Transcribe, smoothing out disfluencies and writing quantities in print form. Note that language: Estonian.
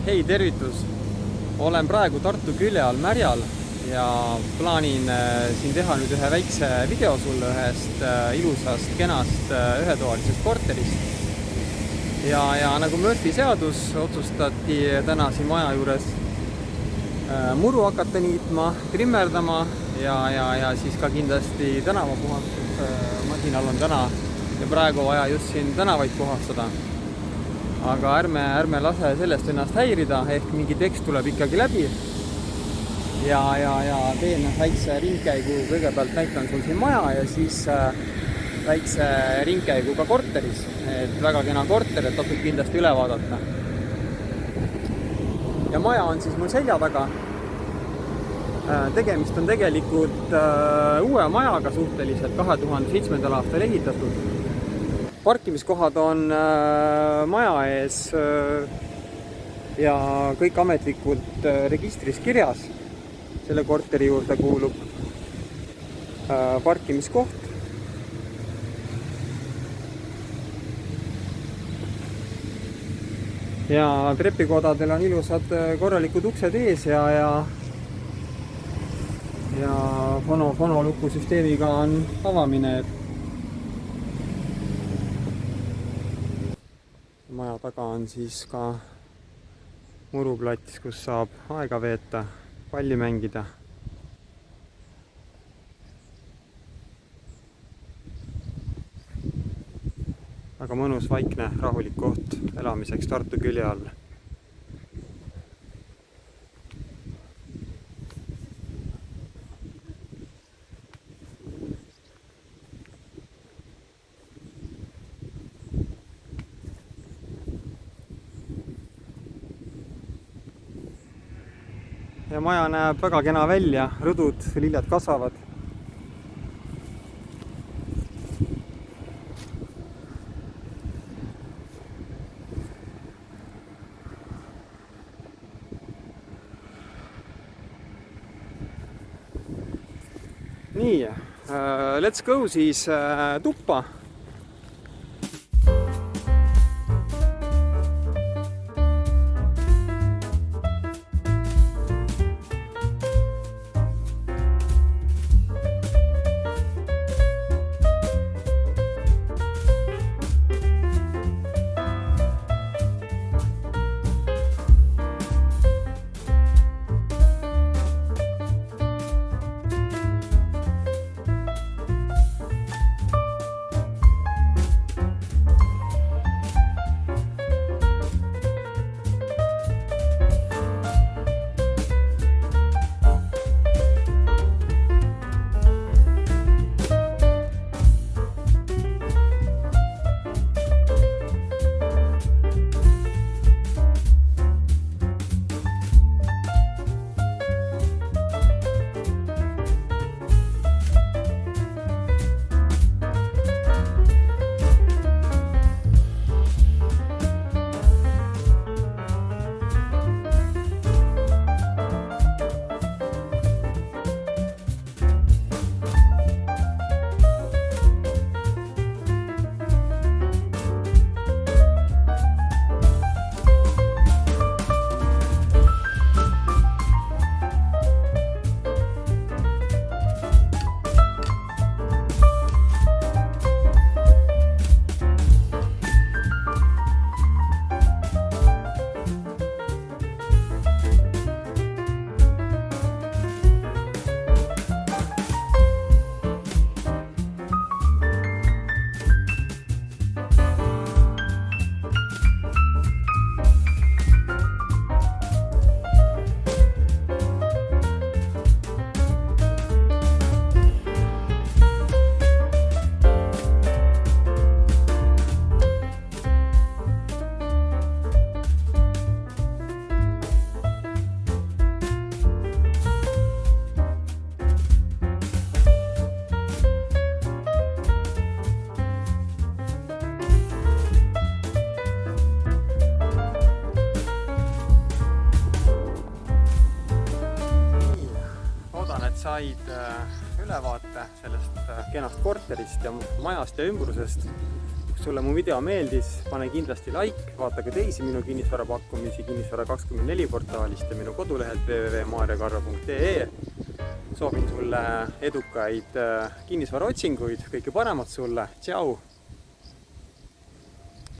Hei, tervitus! Olen praegu Tartu külje all Märjal ja plaanin siin teha nüüd ühe väikse video sulle ühest ilusast, kenast ühetoalisest korterist. Ja nagu Murphy seadus, otsustati täna siin maja juures muru hakata niitma, trimmerdama ja siis ka kindlasti tänavapuhastusmasinal on täna ja praegu vaja just siin tänavaid puhastada. Aga ärme lase sellest ennast häirida, ehk mingi tekst tuleb ikkagi läbi ja teen väikse ringkäigu, kõigepealt näitan sul siin maja ja siis väikse ringkäigu ka korteris, et väga kena korter, et tasub kindlasti üle vaadata. Ja maja on siis mul selja taga. Tegemist on tegelikult uue majaga suhteliselt 2007. aastal ehitatud. Parkimiskohad on maja ees ja kõik ametlikult registris kirjas. Selle korteri juurde kuulub parkimiskoht. Ja trepikodadel on ilusad korralikud uksed ees ja fonolukusüsteemiga on avamine. Maja taga on siis ka muruplats, kus saab aega veeta, palli mängida. Väga mõnus, vaikne, rahulik koht elamiseks Tartu külje all. Ja maja näeb väga kena välja, rõdud, liljad kasvavad. Nii, let's go siis tuppa. Said ülevaate sellest kenast korterist ja majast ja ümbrusest, kus sulle mu video meeldis, pane kindlasti like, vaata ka teisi minu kinnisvara pakkumisi Kinnisvara24 portaalist ja minu kodulehelt www.maarjakarro.ee. Soovin sulle edukaid kinnisvara otsinguid, kõike paremat sulle, tšau!